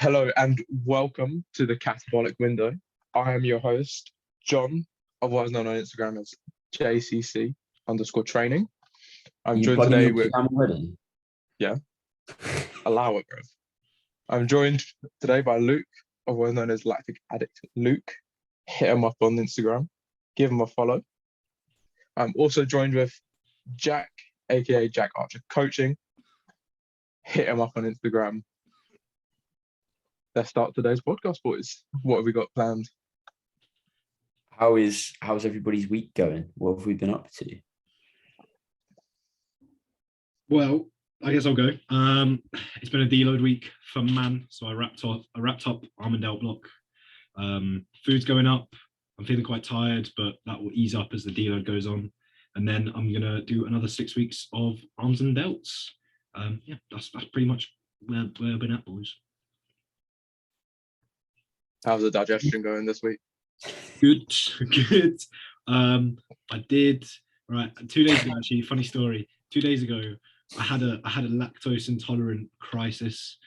Hello and welcome to the Catabolic Window. I am your host, John, otherwise known on Instagram as JCC underscore training. I'm You joined plugging today your with, cam already? yeah, allow it, bro. I'm joined today by Luke, otherwise known as Lactic Addict Luke. Hit him up on Instagram, give him a follow. I'm also joined with Jack, aka Jack Archer Coaching. Hit him up on Instagram. Let's start today's podcast, boys. What have we got planned? How's everybody's week going? What have we been up to? Well, I guess I'll go. It's been a deload week for man, so I wrapped up Armandale block. Food's going up. I'm feeling quite tired, but that will ease up as the deload goes on. And then I'm gonna do another 6 weeks of arms and delts. That's pretty much where I've been at, boys. How's the digestion going this week? Good. I did right 2 days ago. Actually, funny story. 2 days ago, I had a lactose intolerant crisis.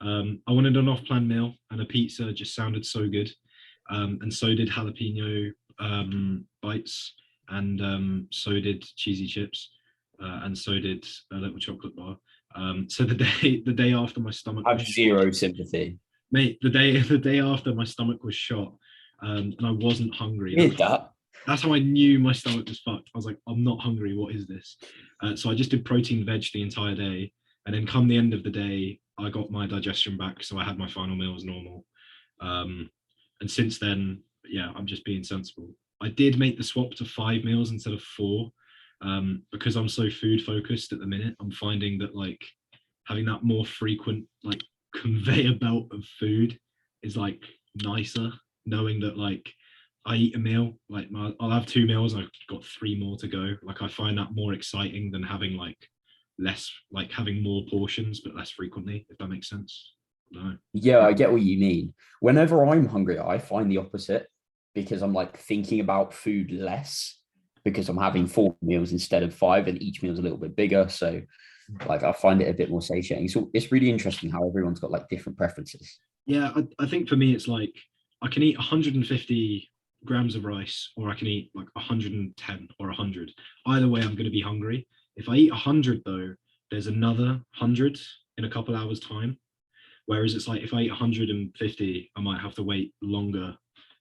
I wanted an off-plan meal, and a pizza just sounded so good, and so did jalapeno bites, and so did cheesy chips, and so did a little chocolate bar. So the day after my stomach, I have zero sympathy. mate. The day after my stomach was shot, and I wasn't hungry. Did that? That's how I knew my stomach was fucked. I was like, I'm not hungry. What is this? So I just did protein veg the entire day. And then come the end of the day, I got my digestion back. So I had my final meal as normal. And since then, yeah, I'm just being sensible. I did make the swap to 5 meals instead of 4. Because I'm so food focused at the minute. I'm finding that like having that more frequent like conveyor belt of food is like nicer, knowing that like I eat a meal, like I'll have 2 meals, I've got 3 more to go. Like I find that more exciting than having like less, like having more portions but less frequently, if that makes sense. No. Yeah, I get what you mean. Whenever I'm hungry, I find the opposite because I'm like thinking about food less because I'm having 4 meals instead of 5, and each meal's a little bit bigger. So like I find it a bit more satiating. So it's really interesting how everyone's got like different preferences. Yeah, I think for me it's like I can eat 150 grams of rice, or I can eat like 110 or 100. Either way, I'm going to be hungry. If I eat 100 though, there's another 100 in a couple hours time. Whereas it's like if I eat 150, I might have to wait longer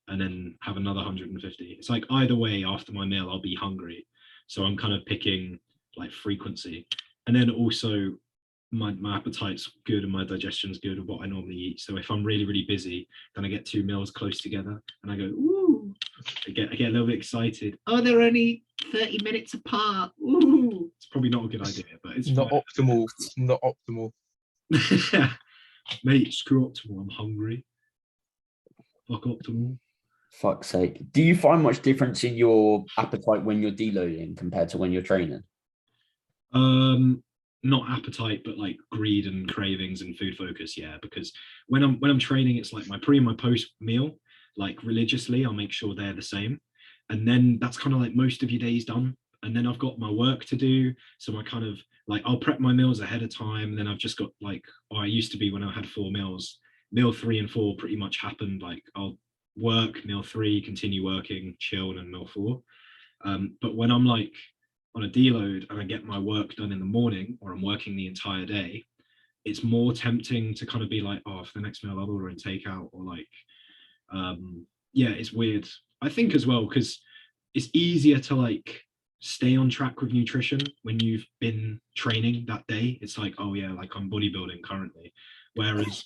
and then have another 150. It's like either way, after my meal, I'll be hungry. So I'm kind of picking like frequency. And then also my appetite's good and my digestion's good of what I normally eat. So if I'm really, really busy, then I get 2 meals close together and I go, ooh, I get a little bit excited. Oh, they're only 30 minutes apart. Ooh. It's probably not a good idea, but it's Not fine. optimal. It's not optimal. Mate, screw optimal. I'm hungry. Fuck optimal. Fuck's sake. Do you find much difference in your appetite when you're deloading compared to when you're training? Not appetite, but like greed and cravings and food focus. Yeah, because when I'm training, it's like my pre and my post meal. Like religiously, I'll make sure they're the same, and then that's kind of like most of your day's done. And then I've got my work to do, so I kind of like I'll prep my meals ahead of time. And then I've just got like, I used to be when I had 4 meals. Meal 3 and 4 pretty much happened. Like I'll work meal 3, continue working, chill, and meal 4. But when I'm like on a deload and I get my work done in the morning, or I'm working the entire day, it's more tempting to kind of be like, oh, for the next meal I'll order in takeout, or like, yeah, it's weird. I think as well because it's easier to like stay on track with nutrition when you've been training that day. It's like, oh yeah, like I'm bodybuilding currently, whereas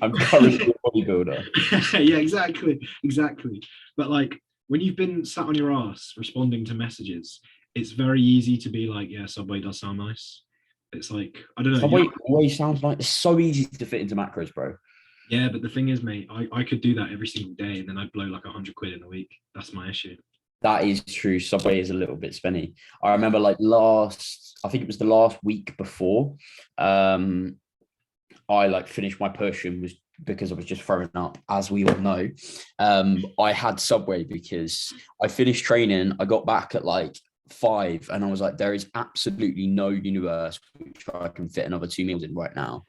I'm currently a bodybuilder. yeah, exactly. But like when you've been sat on your ass responding to messages, it's very easy to be like, yeah, Subway does sound nice. It's like, I don't know. Subway always sounds like it's so easy to fit into macros, bro. Yeah, but the thing is, mate, I could do that every single day and then I'd blow like 100 quid in a week. That's my issue. That is true. Subway is a little bit spenny. I remember like I think it was the last week before, I like finished my push and was because I was just throwing up, as we all know. I had Subway because I finished training. I got back at like 5 and I was like, there is absolutely no universe which I can fit another 2 meals in right now.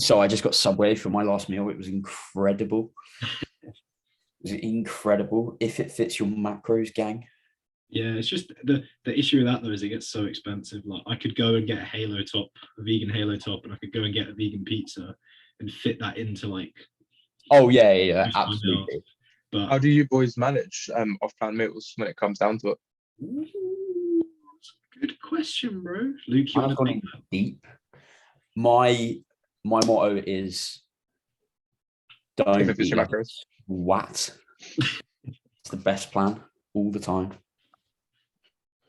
So I just got Subway for my last meal. It was incredible. It was incredible. If it fits your macros, gang. Yeah, it's just the issue with that though is it gets so expensive. Like I could go and get a Halo top, a vegan Halo top, and I could go and get a vegan pizza and fit that into like Oh yeah, most of my meals. absolutely. But How do you boys manage off-plan meals when it comes down to it? ooh, that's a good question, bro. Luke, you I've want to gone take in deep. My motto is If don't it fits eat your like macros. what. It's the best plan all the time.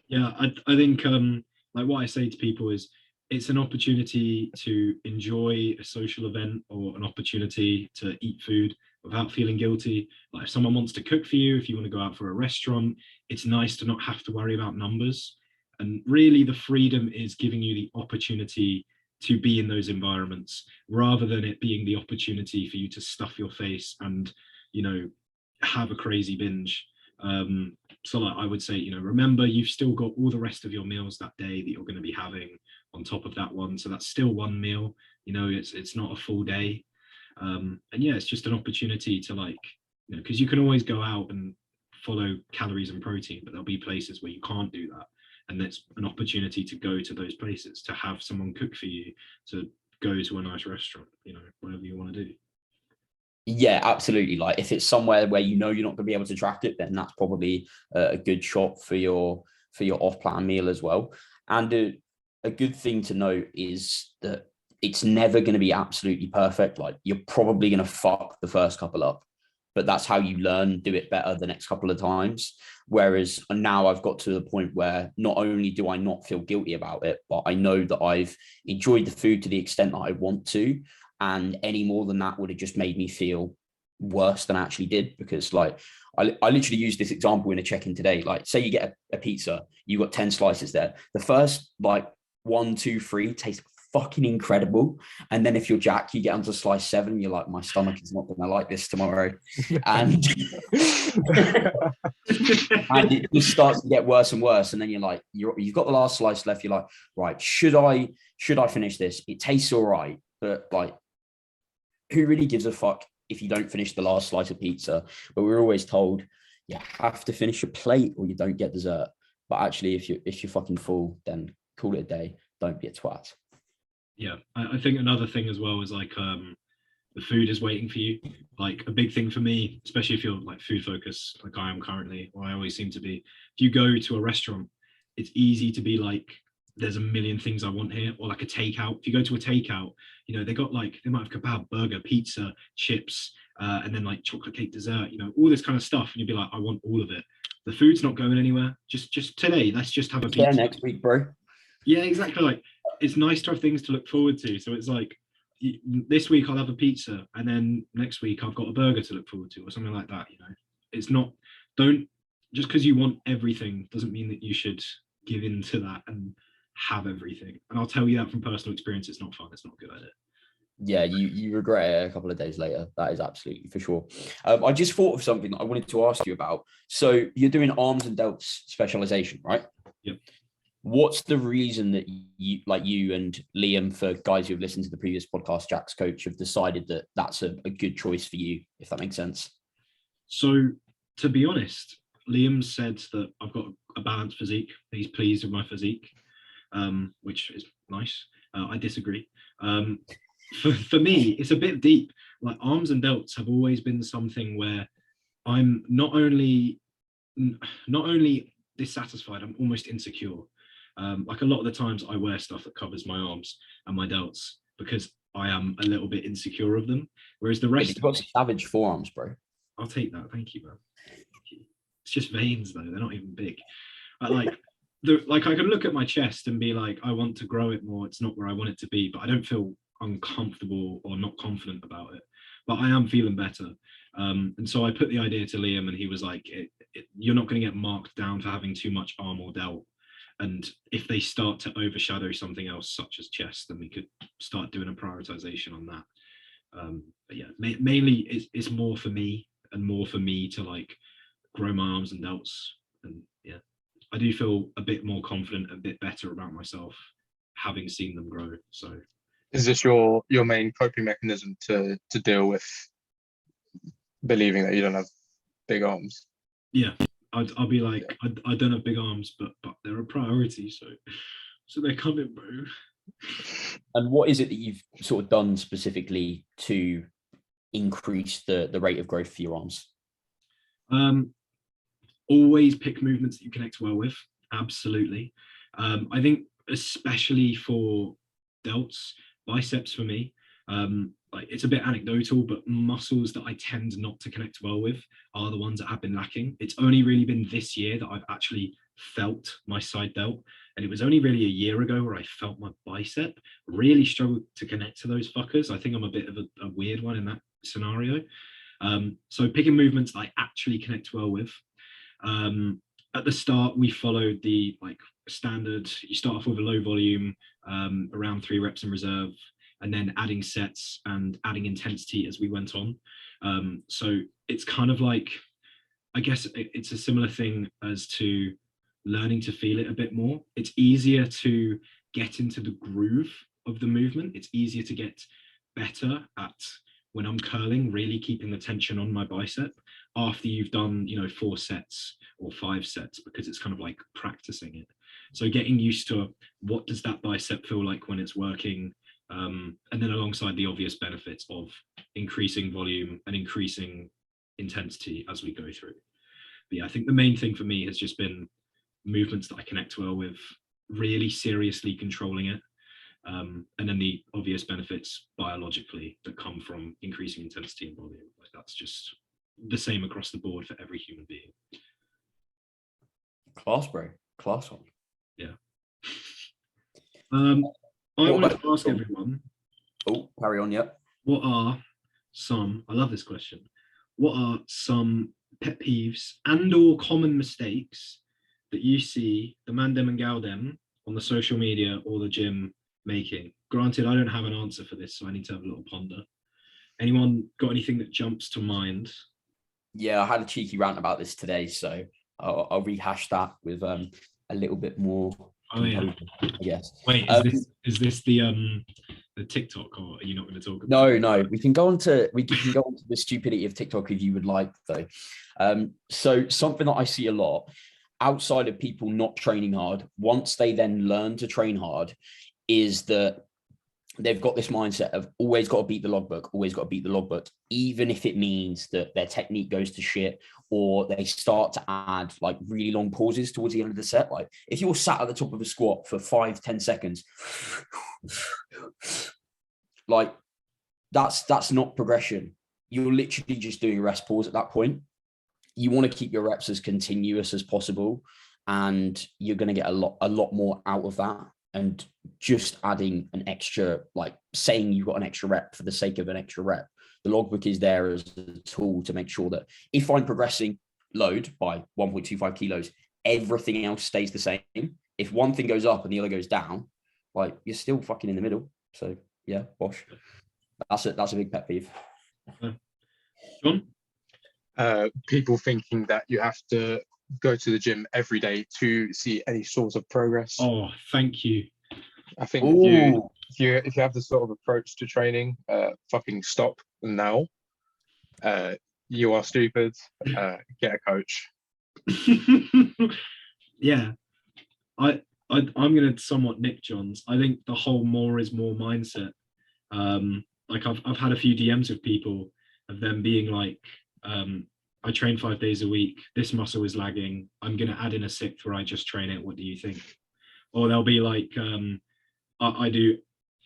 Yeah, I think like what I say to people is it's an opportunity to enjoy a social event or an opportunity to eat food without feeling guilty. Like if someone wants to cook for you, if you want to go out for a restaurant, it's nice to not have to worry about numbers. And really the freedom is giving you the opportunity to be in those environments rather than it being the opportunity for you to stuff your face and, you know, have a crazy binge. So like I would say, you know, remember you've still got all the rest of your meals that day that you're going to be having on top of that one. So that's still one meal, you know, it's not a full day. And yeah, it's just an opportunity to like, you know, because you can always go out and follow calories and protein, but there'll be places where you can't do that. And it's an opportunity to go to those places, to have someone cook for you, to go to a nice restaurant, you know, whatever you want to do. Yeah, absolutely. Like if it's somewhere where you know you're not going to be able to track it, then that's probably a good shot for your off-plan meal as well. And a good thing to note is that it's never going to be absolutely perfect. Like you're probably going to fuck the first couple up, but that's how you learn, do it better the next couple of times. Whereas now I've got to the point where not only do I not feel guilty about it, but I know that I've enjoyed the food to the extent that I want to. And any more than that would have just made me feel worse than I actually did. Because like I literally used this example in a check-in today. Like say you get a pizza, you got 10 slices there. The first like 1, 2, 3 taste fucking incredible. And then if you're Jack, you get onto slice 7, you're like, my stomach is not gonna like this tomorrow. And and it just starts to get worse and worse. And then you're like, you've got the last slice left. You're like, right, should I finish this? It tastes all right, but like, who really gives a fuck if you don't finish the last slice of pizza? But we're always told you have to finish your plate or you don't get dessert. But actually, if you're fucking full, then call it a day. Don't be a twat. Yeah, I think another thing as well is like the food is waiting for you. Like a big thing for me, especially if you're like food focused, like I am currently, or I always seem to be. If you go to a restaurant, it's easy to be like, there's a million things I want here, or like a takeout. If you go to a takeout, you know, they might have kebab, burger, pizza, chips, and then like chocolate cake dessert, you know, all this kind of stuff. And you'd be like, I want all of it. The food's not going anywhere. Just today, let's just have a pizza. Yeah, next week, bro. Yeah, exactly. Like it's nice to have things to look forward to. So it's like this week I'll have a pizza, and then next week I've got a burger to look forward to, or something like that. You know, it's not. Don't just because you want everything doesn't mean that you should give in to that and have everything. And I'll tell you that from personal experience, it's not fun. It's not good at it. Yeah, you regret it a couple of days later. That is absolutely for sure. I just thought of something that I wanted to ask you about. So you're doing arms and delts specialization, right? Yep. What's the reason that you and Liam, for guys who've listened to the previous podcast, Jack's coach, have decided that that's a good choice for you, if that makes sense? So to be honest, Liam said that I've got a balanced physique. He's pleased with my physique, which is nice. I disagree. For me, it's a bit deep. Like arms and delts have always been something where I'm not only dissatisfied, I'm almost insecure. Like a lot of the times I wear stuff that covers my arms and my delts because I am a little bit insecure of them. Whereas the rest, You've got savage forearms, bro. I'll take that. Thank you, man. It's just veins though; they're not even big. Like I can look at my chest and be like, I want to grow it more. It's not where I want it to be, but I don't feel uncomfortable or not confident about it. But I am feeling better. And so I put the idea to Liam, and he was like, "You're not going to get marked down for having too much arm or delt. And if they start to overshadow something else, such as chest, then we could start doing a prioritization on that." But yeah, mainly it's more for me and more for me to like grow my arms and delts. And yeah, I do feel a bit more confident, a bit better about myself having seen them grow. So Is this your main coping mechanism to deal with believing that you don't have big arms? Yeah, I'll be like, I don't have big arms, but they're a priority, so they're coming, bro. And what is it that you've sort of done specifically to increase the rate of growth for your arms? Always pick movements that you connect well with. Absolutely. I think especially for delts, biceps for me, like it's a bit anecdotal, but muscles that I tend not to connect well with are the ones that have been lacking. It's only really been this year that I've actually felt my side delt. And it was only really a year ago where I felt my bicep. Really struggled to connect to those fuckers. I think I'm a bit of a weird one in that scenario. So picking movements that I actually connect well with. At the start, we followed the like standard. You start off with a low volume, around 3 reps in reserve, and then adding sets and adding intensity as we went on. So it's kind of like, I guess it's a similar thing as to learning to feel it a bit more. It's easier to get into the groove of the movement. It's easier to get better at, when I'm curling, really keeping the tension on my bicep after you've done, 4 sets or 5 sets, because it's kind of like practicing it. So getting used to what does that bicep feel like when it's working, and then alongside the obvious benefits of increasing volume and increasing intensity as we go through. But yeah, I think the main thing for me has just been movements that I connect well with, really seriously controlling it. And then the obvious benefits biologically that come from increasing intensity and volume. Like that's just the same across the board for every human being. Class, bro. Class one. Yeah. I wanted to ask everyone. Oh, carry on, yep. What are some, I love this question, what are some pet peeves and or common mistakes that you see the man dem and gal dem on the social media or the gym making? Granted, I don't have an answer for this, so I need to have a little ponder. Anyone got anything that jumps to mind? Yeah, I had a cheeky rant about this today, so I'll rehash that with a little bit more composure, I guess. Wait, is this the TikTok, or are you not going to talk about No, we can go on to the stupidity of TikTok if you would like, though. So something that I see a lot outside of people not training hard, once they then learn to train hard, is that they've got this mindset of always got to beat the logbook, even if it means that their technique goes to shit, or they start to add like really long pauses towards the end of the set. Like if you're sat at the top of a squat for 5-10 seconds, like that's not progression. You're literally just doing a rest pause at that point. You want to keep your reps as continuous as possible, and you're going to get a lot more out of that. And just adding an extra, like saying you've got an extra rep for the sake of an extra rep. The logbook is there as a tool to make sure that if I'm progressing load by 1.25 kilos, everything else stays the same. If one thing goes up and the other goes down, like you're still fucking in the middle. So yeah, bosh. That's it. That's a big pet peeve. John? People thinking that you have to go to the gym every day to see any sort of progress. Oh, thank you. I think if you have this sort of approach to training, fucking stop now. You are stupid. Get a coach. Yeah, I'm gonna somewhat nick John's. I think the whole more is more mindset. Like I've had a few DMs with people of them being like, I train 5 days a week. This muscle is lagging. I'm going to add in a 6th where I just train it. What do you think? Or they'll be like, I do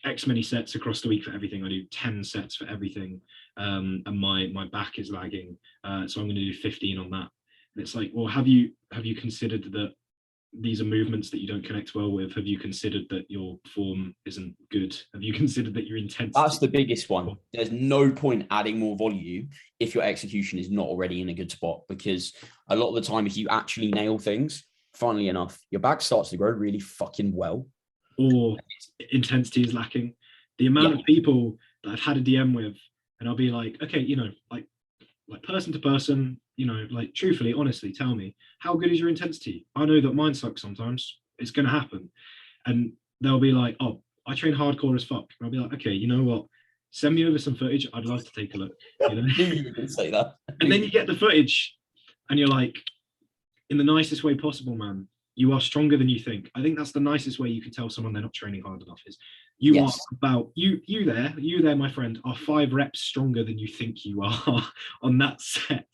X many sets across the week for everything. I do 10 sets for everything. And my back is lagging. So I'm going to do 15 on that. And it's like, well, have you considered that these are movements that you don't connect well with? Have you considered that your form isn't good? Have you considered that your intensity? That's the biggest one. There's no point adding more volume if your execution is not already in a good spot, because a lot of the time, if you actually nail things, funnily enough, your back starts to grow really fucking well. Or intensity is lacking. The amount of people that I've had a DM with, and I'll be like, okay, like person to person, like truthfully, honestly, tell me, how good is your intensity? I know that mine sucks sometimes. It's going to happen. And they'll be like, oh, I train hardcore as fuck. And I'll be like, okay, you know what? Send me over some footage. I'd love to take a look. You know? Knew you were going to say that. And then you get the footage and you're like, in the nicest way possible, man, you are stronger than you think. I think that's the nicest way you can tell someone they're not training hard enough is you Yes. are about you there, my friend, are 5 reps stronger than you think you are on that set.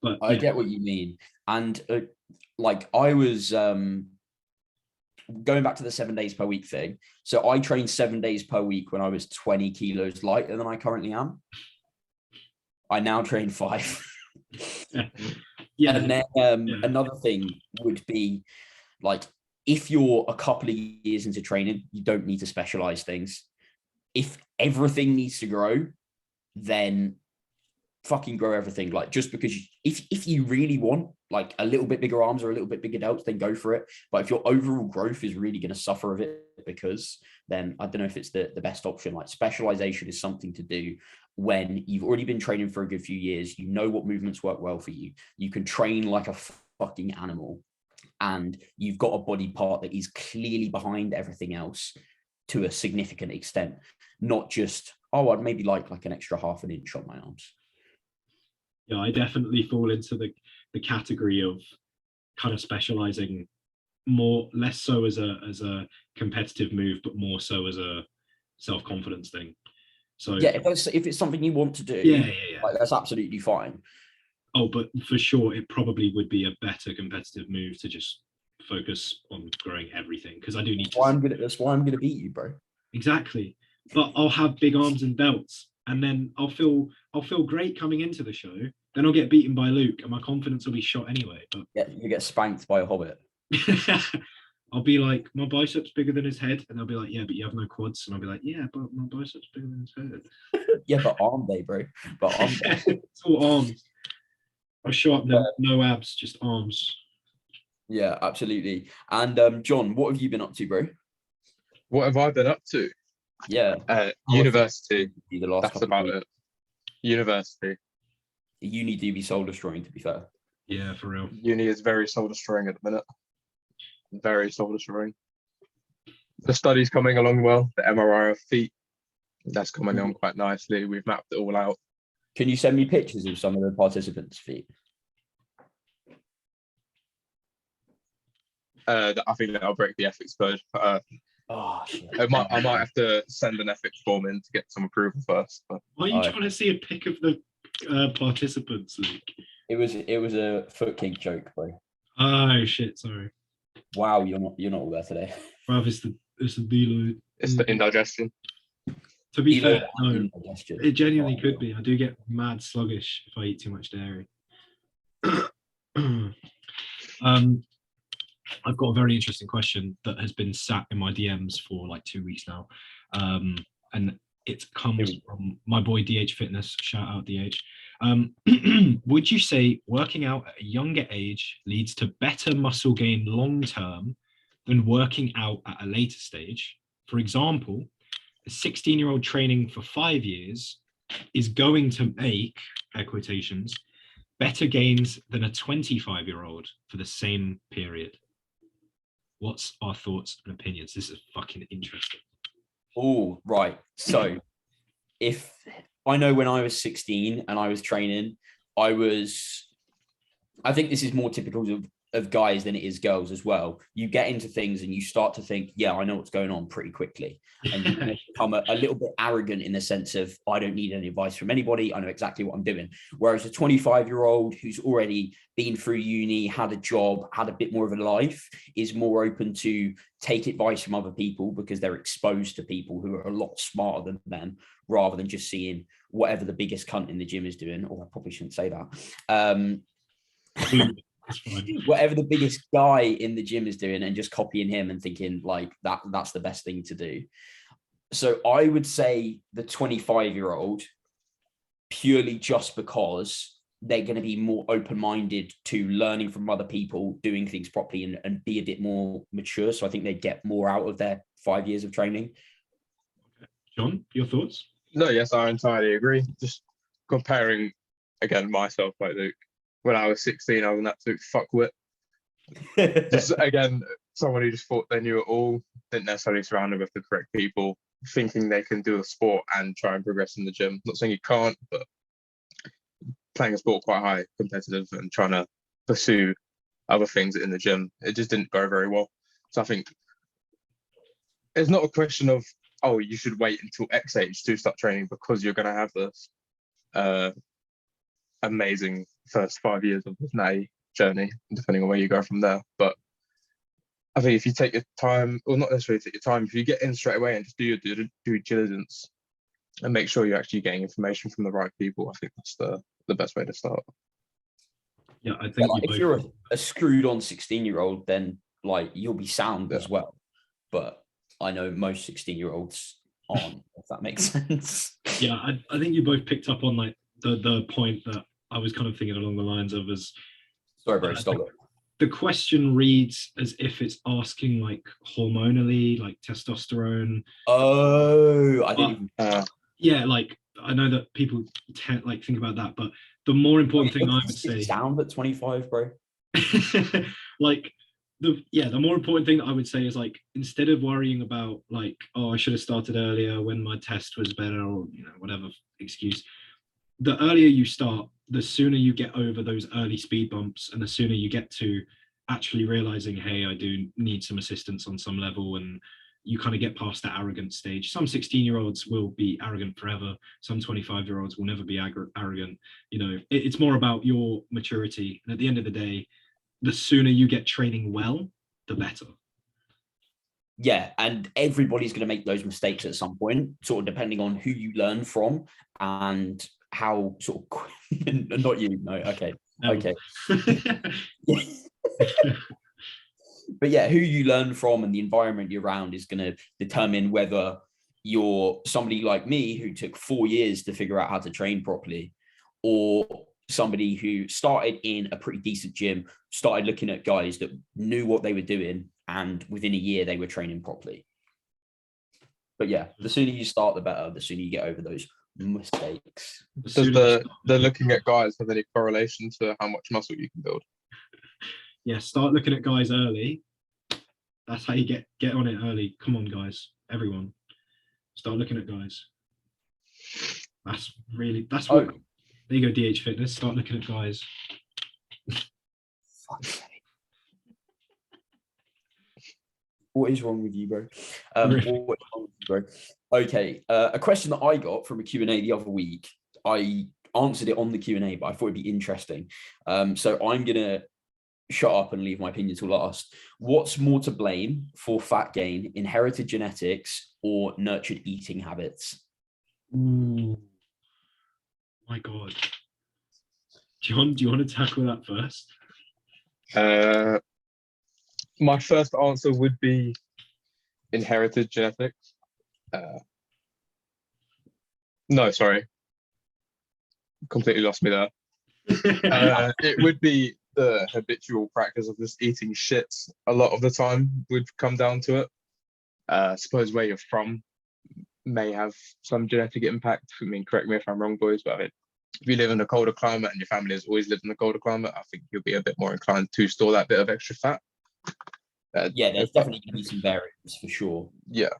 But I yeah. get what you mean. And like I was going back to the 7 days per week thing. So I trained 7 days per week when I was 20 kilos lighter than I currently am. I now train 5. Yeah. And then another thing would be like, if you're a couple of years into training, you don't need to specialize things. If everything needs to grow, then fucking grow everything. Like, just because if you really want like a little bit bigger arms or a little bit bigger delts, then go for it. But if your overall growth is really going to suffer of it, because then I don't know if it's the best option. Like, specialization is something to do when you've already been training for a good few years. You know what movements work well for you. You can train like a fucking animal, and you've got a body part that is clearly behind everything else to a significant extent, not just, oh, I'd maybe like an extra half an inch on my arms. Yeah, I definitely fall into the category of kind of specializing less so as a competitive move, but more so as a self-confidence thing. So yeah, if it's something you want to do, yeah. Like, that's absolutely fine. Oh, but for sure, it probably would be a better competitive move to just focus on growing everything, because I do need to. That's why I'm gonna beat you, bro. Exactly, but I'll have big arms and belts, and then I'll feel great coming into the show. Then I'll get beaten by Luke, and my confidence will be shot anyway. But yeah, you get spanked by a hobbit. I'll be like, my biceps bigger than his head, and they'll be like, yeah, but you have no quads, and I'll be like, yeah, but my biceps bigger than his head. Yeah, but arm day, bro. But arm day. It's all arms. I'll show up no abs, just arms. Yeah, absolutely. And John, what have you been up to, bro? What have I been up to? Yeah, University. the last That's couple about of it. University. Uni do be soul destroying, to be fair. Yeah, for real. Uni is very soul destroying at the minute. Very soul destroying. The study's coming along well. The MRI of feet, that's coming on quite nicely. We've mapped it all out. Can you send me pictures of some of the participants' feet? I think that'll break the ethics code. Oh shit. I might have to send an ethics form in to get some approval first. But Why are you trying to see a pic of the participants, Luke? It was a foot kink joke, bro. Oh shit, sorry. Wow, you're not all there today. Bruv, it's the dealer. it's the indigestion. To be Either fair, no, indigestion. it genuinely could be. I do get mad sluggish if I eat too much dairy. I've got a very interesting question that has been sat in my DMs for like 2 weeks now. And it comes from my boy DH Fitness. Shout out DH. Would you say working out at a younger age leads to better muscle gain long term than working out at a later stage? For example, a 16-year-old training for 5 years is going to make, air quotations, better gains than a 25-year-old for the same period. What's our thoughts and opinions? This is fucking interesting. Oh, right. So if I know when I was 16 and I was training, I think this is more typical of guys than it is girls as well. You get into things and you start to think, yeah, I know what's going on pretty quickly. And you become a little bit arrogant in the sense of, I don't need any advice from anybody. I know exactly what I'm doing. Whereas a 25-year-old who's already been through uni, had a job, had a bit more of a life, is more open to take advice from other people because they're exposed to people who are a lot smarter than them, rather than just seeing whatever the biggest cunt in the gym is doing. Or I probably shouldn't say that. Whatever the biggest guy in the gym is doing, and just copying him and thinking like that's the best thing to do. So I would say the 25-year-old, purely just because they're going to be more open-minded to learning from other people, doing things properly, and be a bit more mature. So I think they get more out of their 5 years of training. John, your thoughts? No, yes, I entirely agree. Just comparing again myself, like Luke. When I was 16, I was an absolute fuckwit. Just again, someone who just thought they knew it all, didn't necessarily surround them with the correct people, thinking they can do a sport and try and progress in the gym. Not saying you can't, but playing a sport quite high competitive and trying to pursue other things in the gym, it just didn't go very well. So I think it's not a question of, oh, you should wait until X age to start training because you're going to have this amazing first 5 years of this natty journey, depending on where you go from there. But I think if you take your time, or not necessarily take your time, if you get in straight away and just do your due diligence and make sure you're actually getting information from the right people, I think that's the best way to start. Yeah, I think if you're a screwed on 16-year-old, then like you'll be sound as well. But I know most 16-year-olds aren't, if that makes sense. Yeah, I think you both picked up on like the point that I was kind of thinking along the lines of as sorry, bro, stop it. The question reads as if it's asking like hormonally, like testosterone. Oh, I didn't even. Yeah, like I know that people like think about that, but the more important thing I would say. Sound at 25, bro. Like the more important thing that I would say is like instead of worrying about like, oh, I should have started earlier when my test was better, or whatever excuse. The earlier you start, the sooner you get over those early speed bumps, and the sooner you get to actually realizing, hey, I do need some assistance on some level, and you kind of get past that arrogant stage. Some 16-year-olds will be arrogant forever. Some 25-year-olds will never be arrogant. It's more about your maturity. And at the end of the day, the sooner you get training well, the better. Yeah, and everybody's going to make those mistakes at some point, sort of depending on who you learn from and how sort of not you, no, okay. But yeah, who you learn from and the environment you're around is going to determine whether you're somebody like me who took 4 years to figure out how to train properly, or somebody who started in a pretty decent gym, started looking at guys that knew what they were doing, and within a year they were training properly. But yeah, the sooner you start, the better. The sooner you get over those mistakes. Does the looking at guys have any correlation to how much muscle you can build? Yeah, start looking at guys early. That's how you get on it early. Come on, guys, everyone, start looking at guys. That's what. There you go, DH Fitness. Start looking at guys. What is wrong with you, bro? What is wrong with you, bro? Okay, a question that I got from a Q&A the other week. I answered it on the Q&A, but I thought it'd be interesting. So I'm gonna shut up and leave my opinion till last. What's more to blame for fat gain, inherited genetics or nurtured eating habits? Ooh, my God. John, do you want to tackle that first? My first answer would be inherited genetics. No, sorry. Completely lost me there. It would be the habitual practice of just eating shit a lot of the time would come down to it. I suppose where you're from may have some genetic impact. I mean, correct me if I'm wrong, boys, but if you live in a colder climate and your family has always lived in a colder climate, I think you'll be a bit more inclined to store that bit of extra fat. Yeah, there's definitely going to be some variants for sure. Yeah,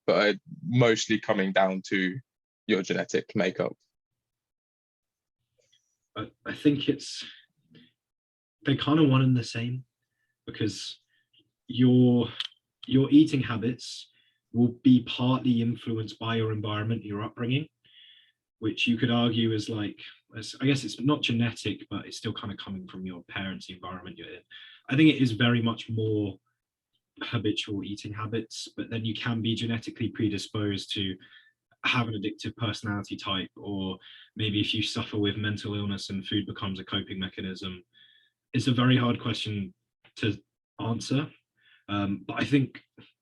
but mostly coming down to your genetic makeup. I think they're kind of one and the same, because your eating habits will be partly influenced by your environment, your upbringing, which you could argue is like, I guess it's not genetic, but it's still kind of coming from your parents, the environment you're in. I think it is very much more habitual eating habits, but then you can be genetically predisposed to have an addictive personality type, or maybe if you suffer with mental illness and food becomes a coping mechanism. It's a very hard question to answer, but I think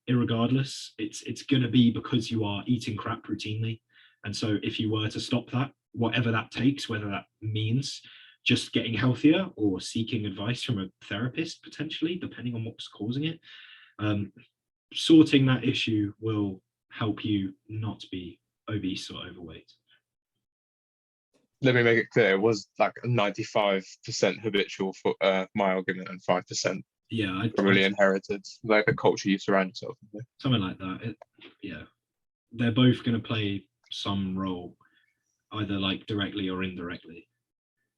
irregardless, it's going to be because you are eating crap routinely. And so if you were to stop that, whatever that takes, whether that means just getting healthier or seeking advice from a therapist, potentially, depending on what's causing it, sorting that issue will help you not be obese or overweight. Let me make it clear, it was like 95% habitual for my argument and 5% Yeah, probably inherited, like the culture you surround yourself with. something like that. Yeah, they're both going to play some role, either like directly or indirectly.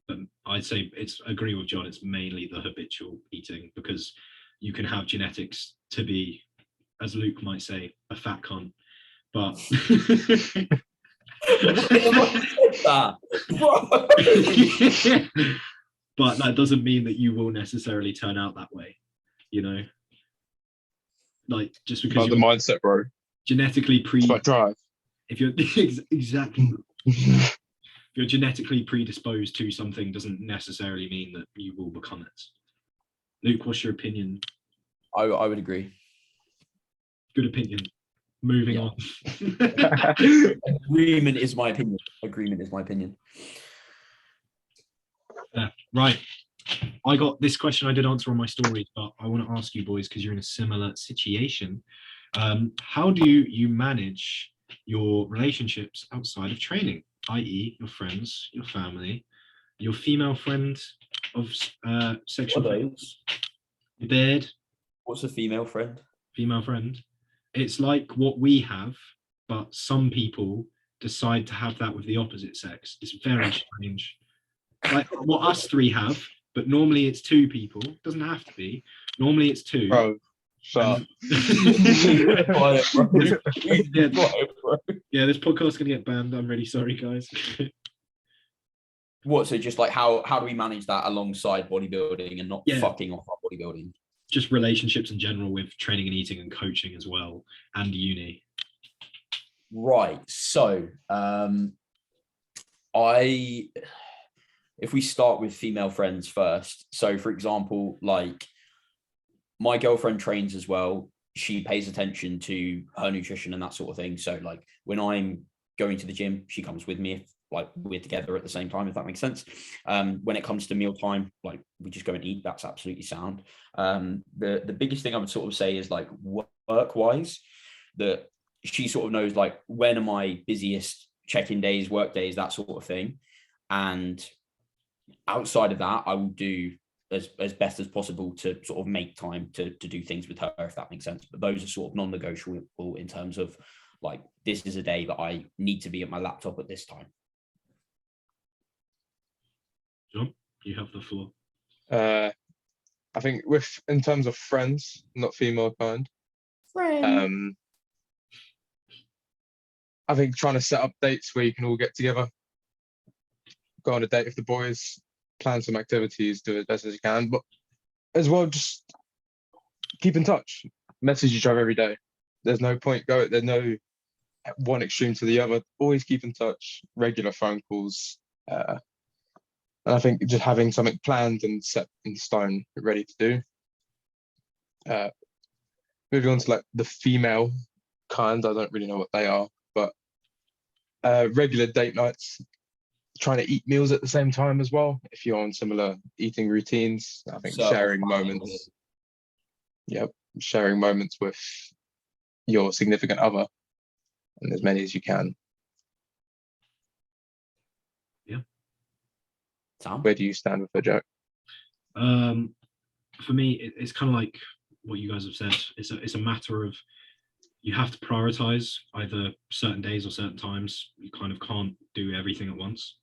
But I'd say it's agree with John. It's mainly the habitual eating, because you can have genetics to be, as Luke might say, a fat cunt, but but that doesn't mean that you will necessarily turn out that way, you know. Like just because Like the you're mindset, bro. genetically It's about drive. if you're exactly if you're genetically predisposed to something, doesn't necessarily mean that you will become it. Luke, what's your opinion? I would agree. Good opinion. Moving Yeah. on. Agreement is my opinion. Agreement is my opinion. Yeah, right. I got this question I did answer on my story, but I want to ask you boys, because you're in a similar situation. How do you manage your relationships outside of training, i.e., your friends, your family, your female friend of sexual those? your bed, What's a female friend? female friend? It's like what we have, but some people decide to have that with the opposite sex. It's very strange. Like what us three have, but normally it's two people. Doesn't have to be. Normally it's two. Bro, shut up. Quiet, bro. Yeah. Quiet, bro. Yeah, this podcast's gonna get banned. I'm really sorry, guys. What? So just like how do we manage that alongside bodybuilding and not Yeah. fucking off our bodybuilding? Just relationships in general with training and eating and coaching as well, and uni. Right. So if we start with female friends first. So for example, like my girlfriend trains as well. She pays attention to her nutrition and that sort of thing. So like when I'm going to the gym, she comes with me if like we're together at the same time, if that makes sense. When it comes to mealtime, like we just go and eat. That's absolutely sound. The biggest thing I would sort of say is like work wise, that she sort of knows like when are my busiest check-in days, work days, that sort of thing. And outside of that, I will do as best as possible to sort of make time to do things with her, if that makes sense. But those are sort of non-negotiable in terms of like, this is a day that I need to be at my laptop at this time. John, you have the floor. I think in terms of friends, not female kind. I think trying to set up dates where you can all get together, go on a date with the boys, plan some activities, do as best as you can, but as well, just keep in touch, message each other every day. There's no point there's no one extreme to the other. Always keep in touch, regular phone calls. And I think just having something planned and set in stone, ready to do. Moving on to like the female kind, I don't really know what they are, but regular date nights, trying to eat meals at the same time as well. If you're on similar eating routines, I think sharing moments. Yep, sharing moments with your significant other, and as many as you can. Yeah. Sam? Where do you stand with her, Jack? For me, it's kind of like what you guys have said. It's a matter of you have to prioritize either certain days or certain times. You kind of can't do everything at once.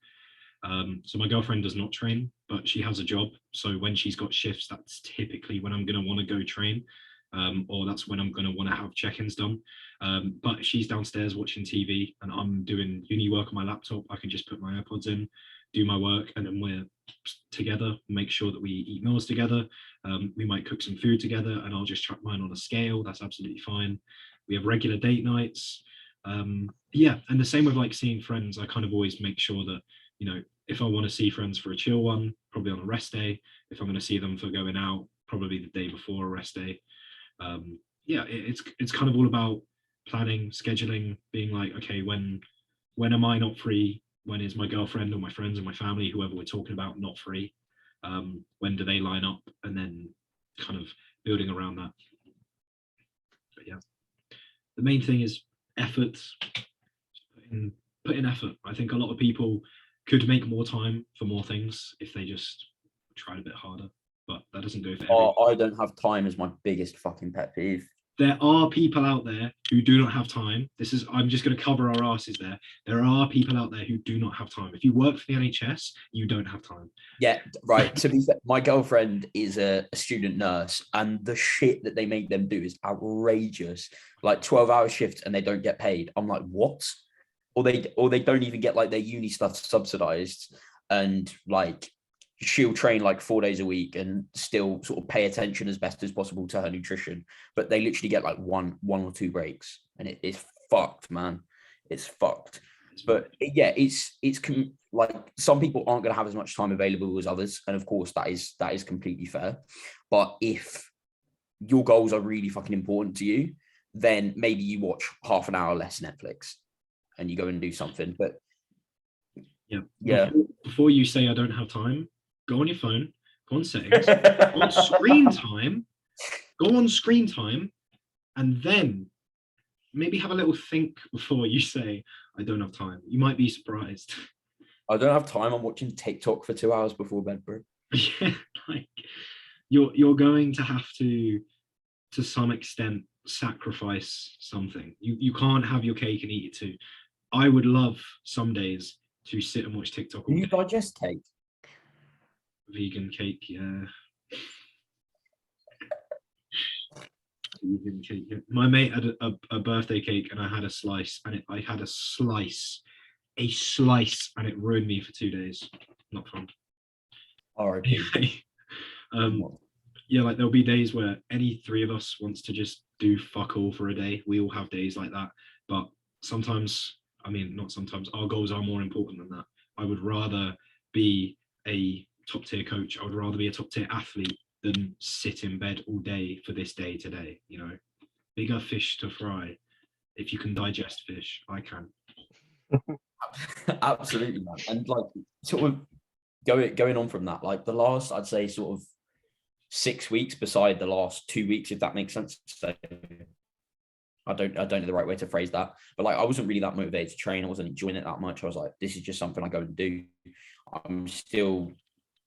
So my girlfriend does not train, but she has a job. So when she's got shifts, that's typically when I'm going to want to go train, or that's when I'm going to want to have check-ins done. But she's downstairs watching TV and I'm doing uni work on my laptop. I can just put my AirPods in, do my work, and then we're together, make sure that we eat meals together. We might cook some food together and I'll just chuck mine on a scale. That's absolutely fine. We have regular date nights. Yeah, and the same with like seeing friends. I kind of always make sure that, you know, if I want to see friends for a chill one, probably on a rest day. If I'm going to see them for going out, probably the day before a rest day. Yeah, it's kind of all about planning, scheduling, being like, okay, when am I not free? When is my girlfriend or my friends or my family, whoever we're talking about, not free? When do they line up? And then kind of building around that. But yeah, the main thing is effort. Put in effort. I think a lot of people could make more time for more things if they just tried a bit harder. but that doesn't go for everyone. I don't have time is my biggest fucking pet peeve. There are people out there who do not have time. I'm just going to cover our asses there. There are people out there who do not have time. If you work for the NHS, you don't have time. Yeah, right. To be fair, my girlfriend is a student nurse, and the shit that they make them do is outrageous. Like 12-hour shifts and they don't get paid. I'm like, what? Or they don't even get like their uni stuff subsidized, and like she'll train like 4 days a week and still sort of pay attention as best as possible to her nutrition, but they literally get like one or two breaks, and it's fucked, man. It's fucked. But yeah, it's like some people aren't going to have as much time available as others, and of course that is completely fair. But if your goals are really fucking important to you, then maybe you watch half an hour less Netflix and you go and do something. But yeah. Before you say I don't have time, go on your phone, go on settings, go on screen time, and then maybe have a little think before you say I don't have time. You might be surprised. I don't have time. I'm watching TikTok for 2 hours before bed, bro. Yeah, like you're going to have to some extent sacrifice something. You can't have your cake and eat it too. I would love some days to sit and watch TikTok all Do you day. digest cake? Vegan cake, yeah. Vegan cake, yeah. My mate had a birthday cake and I had a slice, and I had a slice, and it ruined me for 2 days. Not fun. R.I.P. Yeah, like there'll be days where any three of us wants to just do fuck all for a day. We all have days like that, but sometimes, I mean, not sometimes, our goals are more important than that. I would rather be a top tier coach. I would rather be a top tier athlete than sit in bed all day for this day today. You know, bigger fish to fry. If you can digest fish, I can. Absolutely, man. And like sort of going on from that, like the last, I'd say, sort of 6 weeks, beside the last 2 weeks, if that makes sense. So I don't know the right way to phrase that, but like I wasn't really that motivated to train. I wasn't enjoying it that much. I was like, this is just something I go and do. I'm still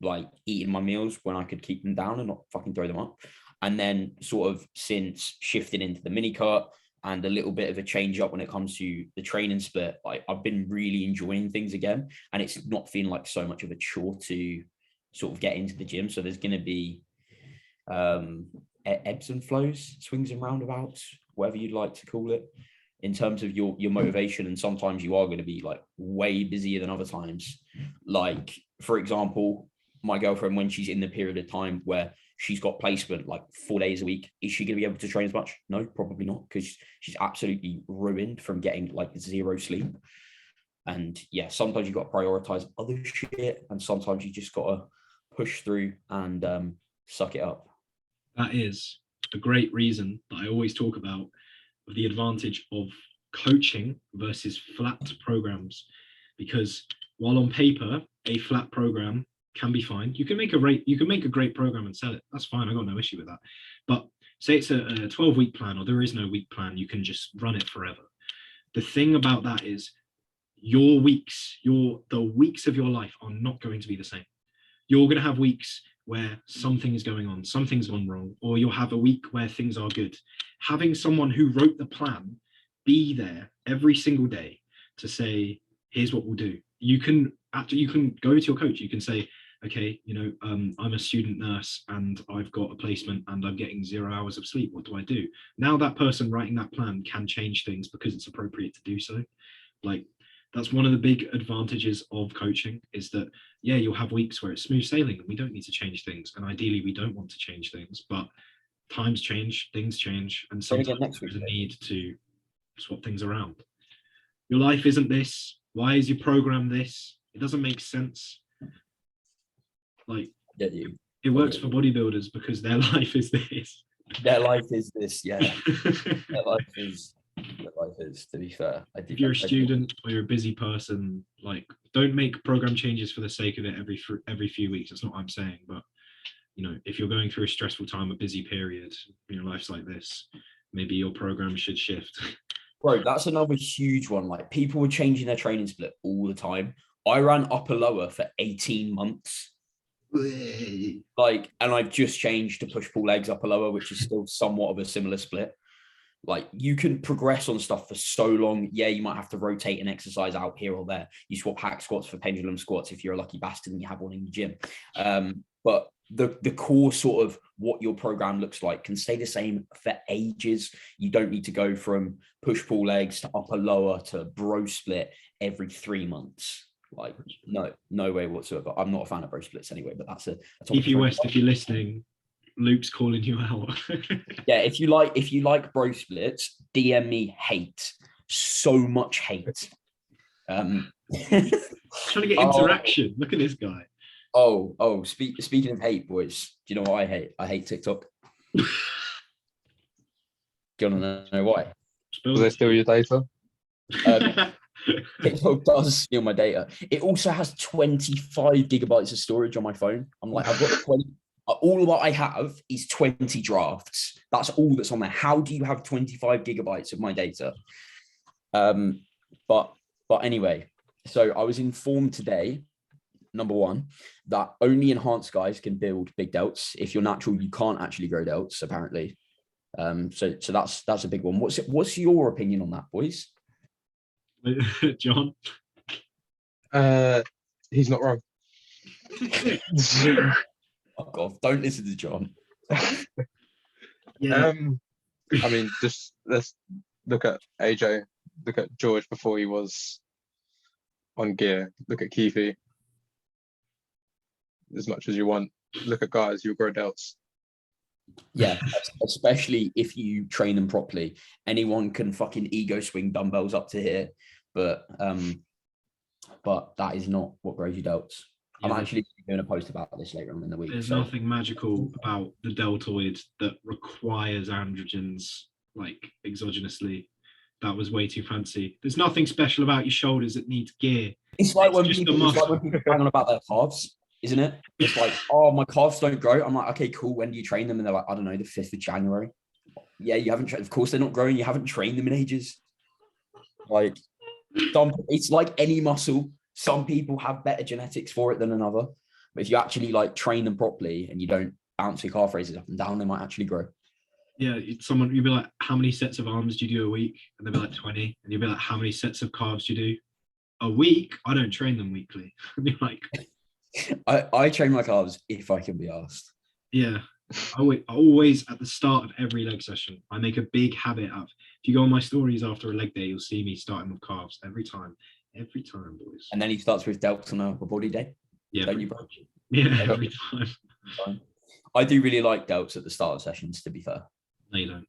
like eating my meals when I could keep them down and not fucking throw them up. And then sort of since shifting into the mini cut and a little bit of a change up when it comes to the training split, like I've been really enjoying things again, and it's not feeling like so much of a chore to sort of get into the gym. So there's going to be ebbs and flows, swings and roundabouts, whatever you'd like to call it, in terms of your motivation. And sometimes you are going to be like way busier than other times. Like, for example, my girlfriend, when she's in the period of time where she's got placement like 4 days a week, is she going to be able to train as much? No, probably not, because she's absolutely ruined from getting like zero sleep. And yeah, sometimes you've got to prioritize other shit, and sometimes you just got to push through and suck it up. That is a great reason that I always talk about of the advantage of coaching versus flat programs, because while on paper a flat program can be fine, you can make a great program and sell it. That's fine. I got no issue with that. But say it's a 12-week plan, or there is no week plan, you can just run it forever. The thing about that is the weeks of your life are not going to be the same. You're going to have weeks where something is going on, something's gone wrong, or you'll have a week where things are good. Having someone who wrote the plan be there every single day to say, here's what we'll do. You can go to your coach. You can say, okay, I'm a student nurse and I've got a placement and I'm getting 0 hours of sleep. What do I do? Now that person writing that plan can change things because it's appropriate to do so. Like, that's one of the big advantages of coaching, is that, yeah, you'll have weeks where it's smooth sailing and we don't need to change things. And ideally we don't want to change things, but times change, things change. And sometimes there's a need to swap things around. Your life isn't this. Why is your program this? It doesn't make sense. Like, it works for bodybuilders because their life is this. Their life is this, yeah. Their life is, to be fair. If you're a student or you're a busy person, like, don't make program changes for the sake of it every few weeks. That's not what I'm saying. But, if you're going through a stressful time, a busy period, your life's like this, maybe your program should shift. Bro, that's another huge one. Like, people were changing their training split all the time. I ran upper lower for 18 months. Like, and I've just changed to push pull legs upper lower, which is still somewhat of a similar split. Like, you can progress on stuff for so long. Yeah, you might have to rotate an exercise out here or there. You swap hack squats for pendulum squats if you're a lucky bastard and you have one in your gym. But the core sort of what your program looks like can stay the same for ages. You don't need to go from push pull legs to upper lower to bro split every 3 months. Like, no way whatsoever. I'm not a fan of bro splits anyway, but that's a If you West, if you're listening, Luke's calling you out. Yeah, if you like bro splits, DM me hate. So much hate. Trying to get interaction. Look at this guy. Speaking of hate, boys, do you know what I hate? I hate TikTok. Do you want to know why? Do they steal your data? TikTok does steal my data. It also has 25 gigabytes of storage on my phone. I'm like, I've got 20. All that I have is 20 drafts. That's all that's on there. How do you have 25 gigabytes of my data? But anyway, so I was informed today, number one, that only enhanced guys can build big delts. If you're natural, you can't actually grow delts, apparently. So that's a big one. What's your opinion on that, boys? John? He's not wrong. Oh God, don't listen to John. Yeah. I mean, just let's look at AJ, look at George before he was on gear, look at Keithy. As much as you want, look at guys, you'll grow delts. Yeah, especially if you train them properly. Anyone can fucking ego swing dumbbells up to here, but that is not what grows you delts. I'm actually doing a post about this later on in the week. There's nothing magical about the deltoid that requires androgens like exogenously. That was way too fancy. There's nothing special about your shoulders that needs gear. It's like when people bang on about their calves, isn't it? It's like, oh, my calves don't grow. I'm like, okay, cool. When do you train them? And they're like, I don't know, the 5th of January. Yeah, you haven't trained. Of course, they're not growing. You haven't trained them in ages. Like, it's like any muscle. Some people have better genetics for it than another. But if you actually like train them properly and you don't bounce your calf raises up and down, they might actually grow. Yeah, you'd be like, how many sets of arms do you do a week? And they'll be like 20. And you'd be like, how many sets of calves do you do a week? I don't train them weekly. And you're like, I train my calves if I can be asked. Yeah. I always at the start of every leg session, I make a big habit of, if you go on my stories after a leg day, you'll see me starting with calves every time, boys. And then he starts with delts on a body day. Yeah. Don't you, bro? Yeah, every time. I do really like delts at the start of sessions, to be fair. No, you don't.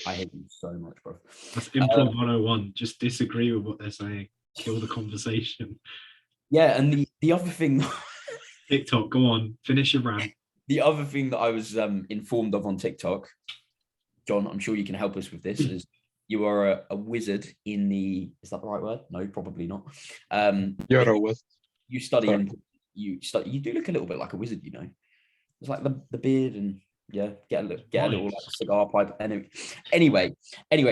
I hate you so much, bro. That's improv 101. Just disagree with what they're saying. Kill the conversation. Yeah, and the other thing... TikTok, go on, finish your rant. The other thing that I was informed of on TikTok, John, I'm sure you can help us with this, is you are a wizard in the... Is that the right word? No, probably not. You're a wizard. You study and you do look a little bit like a wizard, you know. It's like the beard and yeah, get a little like cigar pipe. Anyway,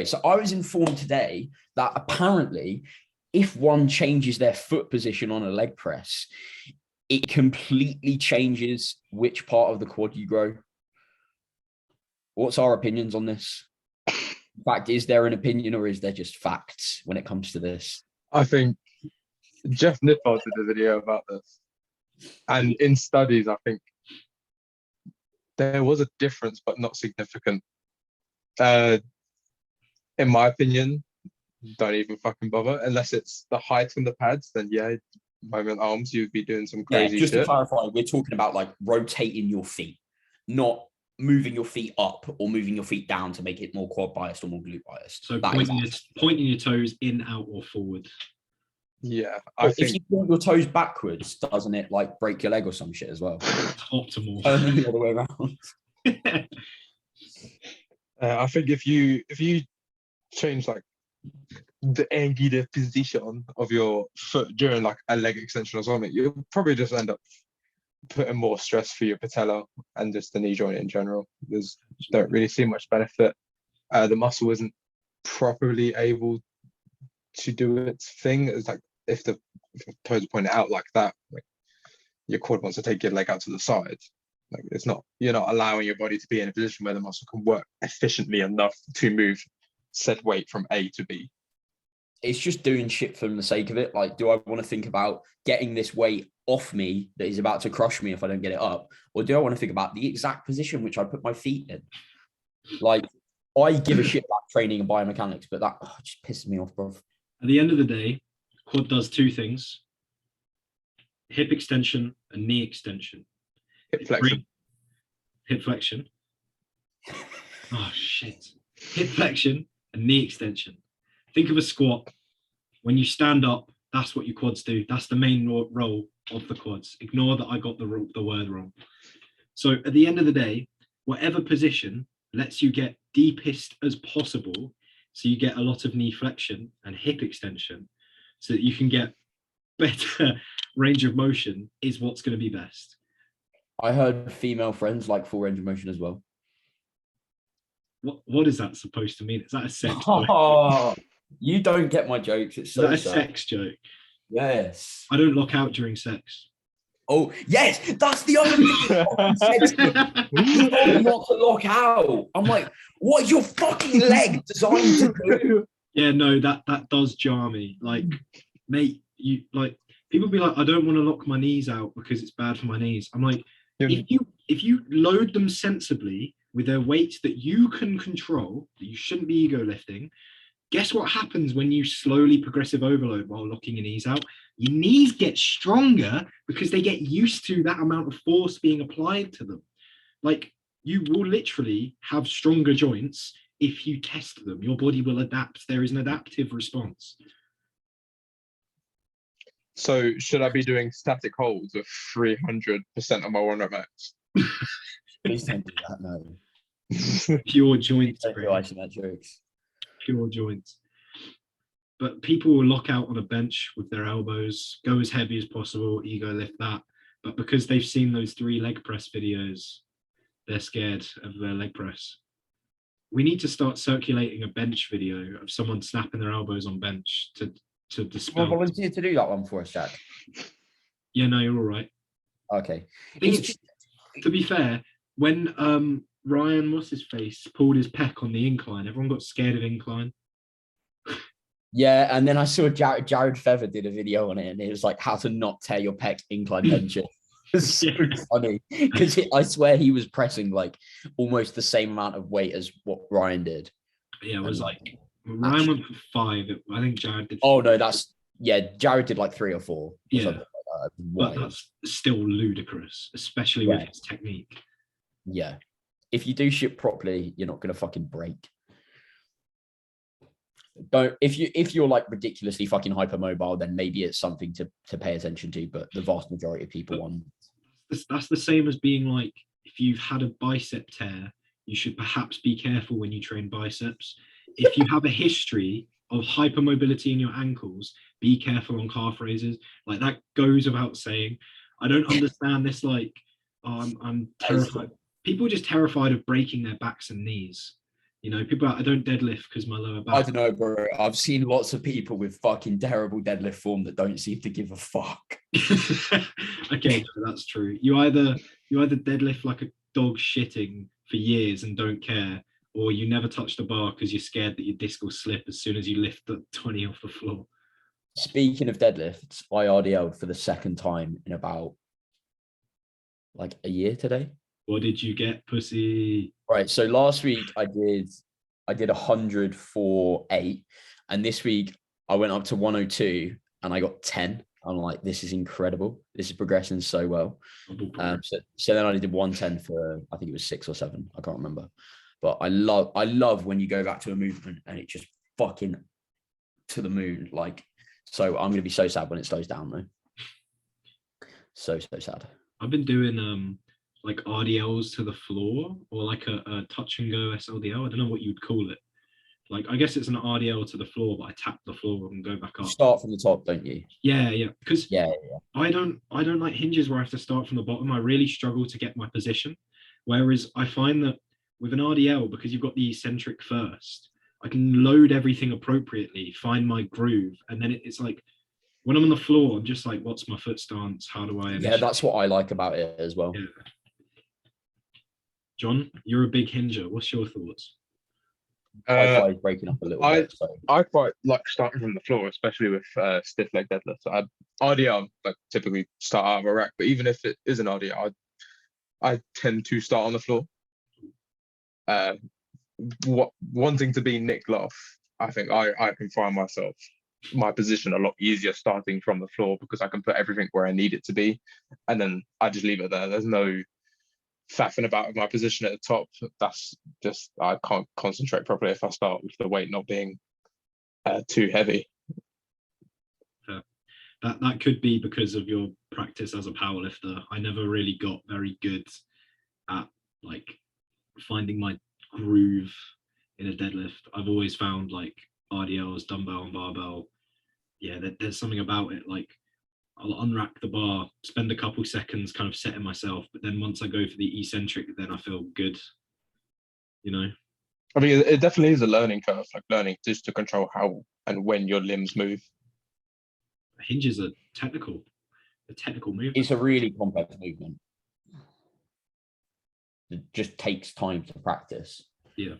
so I was informed today that apparently if one changes their foot position on a leg press, it completely changes which part of the quad you grow. What's our opinions on this? In fact, is there an opinion or is there just facts when it comes to this? I think Jeff Nippard did a video about this. And in studies, I think there was a difference, but not significant. In my opinion, don't even fucking bother. Unless it's the height on the pads, then yeah, moment arms, you'd be doing some crazy just shit. To clarify, we're talking about like rotating your feet, not moving your feet up or moving your feet down to make it more quad biased or more glute biased. So pointing your toes in, out, or forward. Yeah. If you point your toes backwards, doesn't it like break your leg or some shit as well? Optimal. Turn the other way around. I think if you change like the angular position of your foot during like a leg extension or something, you'll probably just end up putting more stress for your patella and just the knee joint in general. Don't really see much benefit. The muscle isn't properly able to do its thing. It's like if the toes are pointed out like that, like your quad wants to take your leg out to the side. Like it's not, you're not allowing your body to be in a position where the muscle can work efficiently enough to move said weight from A to B. It's just doing shit for the sake of it. Like, do I want to think about getting this weight off me that is about to crush me if I don't get it up? Or do I want to think about the exact position which I put my feet in? Like, I give a shit about training and biomechanics, but that just pisses me off, bro. At the end of the day, quad does two things: hip extension and knee extension. Hip flexion. Hip flexion. Oh shit. Hip flexion and knee extension. Think of a squat. When you stand up, that's what your quads do. That's the main role of the quads. Ignore that I got the word wrong. So at the end of the day, whatever position lets you get deepest as possible, so you get a lot of knee flexion and hip extension, so that you can get better range of motion, is what's going to be best. I heard female friends like full range of motion as well. What is that supposed to mean? Is that a sex joke? Oh, you don't get my jokes. It's Is so that a sad. sex joke? Yes. I don't lock out during sex. Oh, yes. That's the other thing. You told me not to lock out. I'm like, what is your fucking leg designed to do? Yeah, no, that does jar me. Like, mate, you like people be like, I don't want to lock my knees out because it's bad for my knees. I'm like, if you load them sensibly with their weights that you can control, that you shouldn't be ego lifting, guess what happens when you slowly progressive overload while locking your knees out? Your knees get stronger because they get used to that amount of force being applied to them. Like, you will literally have stronger joints if you test them. Your body will adapt. There is an adaptive response. So should I be doing static holds with 300% of my 1 rep max? Please don't do that, no. Pure joints. Don't do isometric jokes. Pure joints. But people will lock out on a bench with their elbows, go as heavy as possible, ego lift that. But because they've seen those 3 leg press videos, they're scared of their leg press. We need to start circulating a bench video of someone snapping their elbows on bench to dispel. Well, volunteer to do that one for us, Jack. Yeah, no, you're all right. Okay. To be fair, when Ryan, what's his face, pulled his pec on the incline, everyone got scared of incline. Yeah, and then I saw Jared Feather did a video on it, and it was like how to not tear your pec incline benching. It's so funny because I swear he was pressing like almost the same amount of weight as what Ryan did. Yeah, it was like Ryan went for 5. I think Jared did. Oh no, Jared did like 3 or 4. Yeah, like that. but that's still ludicrous, especially with his technique. Yeah, if you do shit properly, you're not gonna fucking break. Don't if you're like ridiculously fucking hypermobile, then maybe it's something to pay attention to. But the vast majority of people want. That's the same as being like, if you've had a bicep tear, you should perhaps be careful when you train biceps. If you have a history of hypermobility in your ankles, be careful on calf raises. Like, that goes without saying. I don't understand this. Like, I'm terrified. People are just terrified of breaking their backs and knees. You know, people are, I don't deadlift because my lower back. I don't know, bro. I've seen lots of people with fucking terrible deadlift form that don't seem to give a fuck. Okay, no, that's true. You either deadlift like a dog shitting for years and don't care, or you never touch the bar because you're scared that your disc will slip as soon as you lift the 20 off the floor. Speaking of deadlifts, I RDL'd for the second time in about like a year today. What did you get, pussy? Right. So last week I did 100 for 8, and this week I went up to 102 and I got 10. I'm like, this is incredible. This is progressing so well. So then I did 110 for, I think it was 6 or 7. I can't remember. But I love when you go back to a movement and it just fucking to the moon. Like, so I'm gonna be so sad when it slows down though. So sad. I've been doing like RDLs to the floor, or like a touch and go SLDL. I don't know what you'd call it. Like, I guess it's an RDL to the floor, but I tap the floor and go back up. You start from the top, don't you? Yeah. Because yeah. I don't like hinges where I have to start from the bottom. I really struggle to get my position. Whereas I find that with an RDL, because you've got the eccentric first, I can load everything appropriately, find my groove, and then it's like When I'm on the floor, I'm just like, what's my foot stance? How do I Yeah, initiate? that's what I like about it as well. Yeah. John, you're a big hinger. What's your thoughts? Wi-Fi is breaking up a little I- bit. So I quite like starting from the floor, especially with stiff leg deadlifts. RDL, like typically start out of a rack, but even if it is an RDL, I tend to start on the floor. Wanting to be Nick Lough, I think I can find my position a lot easier starting from the floor because I can put everything where I need it to be, and then I just leave it there. There's no faffing about with my position at the top. That's just, I can't concentrate properly if I start with the weight not being too heavy. That could be because of your practice as a powerlifter. I never really got very good at like finding my groove in a deadlift. I've always found like RDLs, dumbbell and barbell. Yeah, there's something about it. Like I'll unrack the bar, spend a couple seconds kind of setting myself, but then once I go for the eccentric, then I feel good. You know? I mean, it definitely is a learning curve, like learning just to control how and when your limbs move. Hinges are technical, a technical movement. it's a really complex movement. It just takes time to practice. Yeah.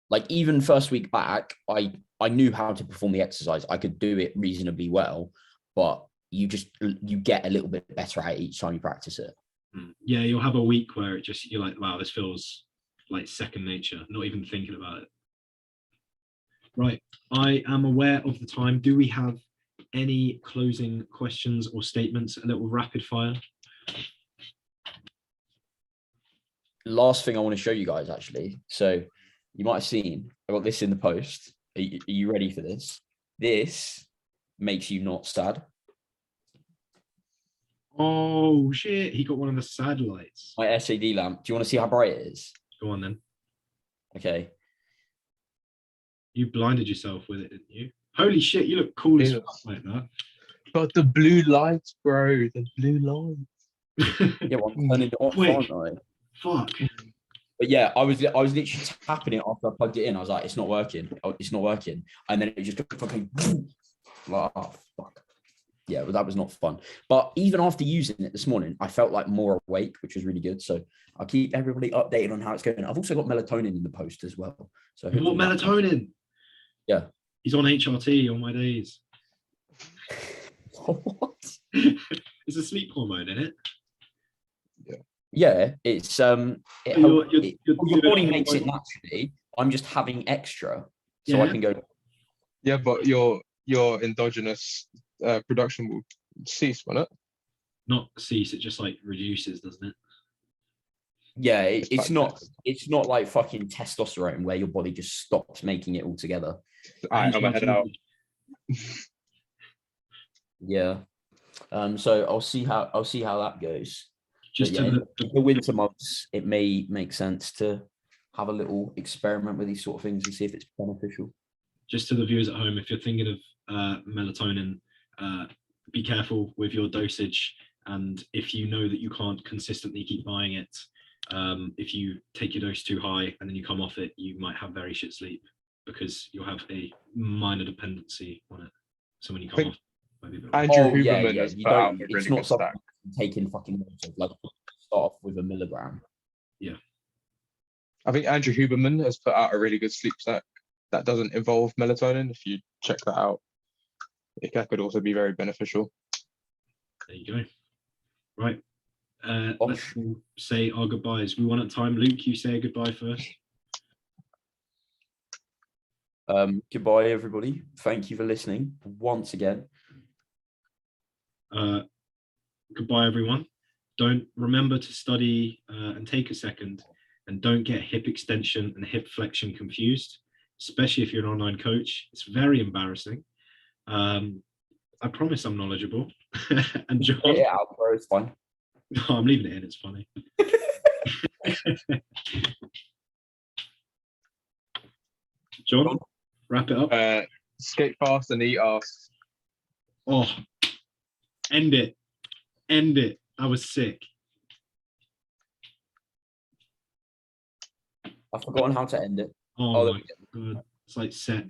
Like even first week back, I knew how to perform the exercise. I could do it reasonably well, but you get a little bit better at it each time you practice it. Yeah, you'll have a week where you're like, wow, this feels like second nature, not even thinking about it. Right, I am aware of the time. Do we have any closing questions or statements? A little rapid fire. Last thing I want to show you guys, actually. So you might have seen, I got this in the post. Are you ready for this? This makes you not sad. Oh shit, he got one of the satellites. My SAD lamp. Do you want to see how bright it is? Go on then. Okay. You blinded yourself with it, didn't you? Holy shit, you look cool as Yes. fuck like that. But the blue lights, bro, the blue lights. Yeah, well, I'm turning it off, Quick. aren't I? Fuck. But yeah, I was literally tapping it after I plugged it in. I was like, it's not working. Oh, it's not working. And then it just fucking like, oh, fuck. Yeah, well, that was not fun. But even after using it this morning, I felt like more awake, which was really good. So I'll keep everybody updated on how it's going. I've also got melatonin in the post as well. So You want melatonin? Yeah. He's on HRT on my days. What? There's a sleep hormone in it. Yeah, it's You're your body doing makes it hormone. naturally. I'm just having extra, so I Yeah. can go. Yeah, but your endogenous production will cease, won't it? Not cease, it just like reduces, doesn't it? Yeah, It's it's like not. this. It's not like fucking testosterone where your body just stops making it altogether. All right, I'm gonna head out. Yeah. So I'll see how that goes. Just But yeah, to in the winter months, it may make sense to have a little experiment with these sort of things and see if it's beneficial. the viewers at home, if you're thinking of melatonin, be careful with your dosage. And if you know that you can't consistently keep buying it, if you take your dose too high and then you come off it, you might have very shit sleep because you'll have a minor dependency on it. So when you come think- off, maybe a bit Andrew yeah, Huberman yeah. has You put out don't. a It's really not good something stack. you can take in fucking loads of, like start off with a milligram. I think Andrew Huberman has put out a really good sleep stack that doesn't involve melatonin. If you check that out, that could also be very beneficial. There you go. Right. Osh. Let's all say our goodbyes. We one at a time. Luke, you say a goodbye first. Goodbye, everybody. Thank you for listening once again. Goodbye, everyone. Don't remember to study and take a second, and don't get hip extension and hip flexion confused, especially if you're an online coach. It's very embarrassing. I promise I'm knowledgeable. And John, Get it out, bro. It's fine. no, I'm leaving it in. It's funny. John, wrap it up. Skate fast and eat ass. Oh, end it. End it. I was sick. I've forgotten how to end it. Oh there my god. It's like set.